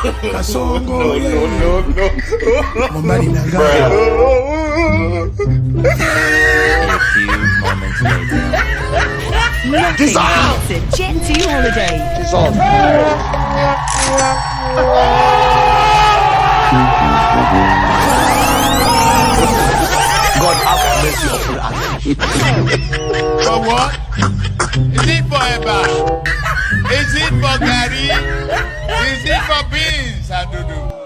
Kasongo. No. Mambari nanga. A few moments later. Nothing beats a Jet 2 holiday. It's on. God have mercy upon us. For what? Is it for Eba? Is it for Gary? Is it for beans? I don't know.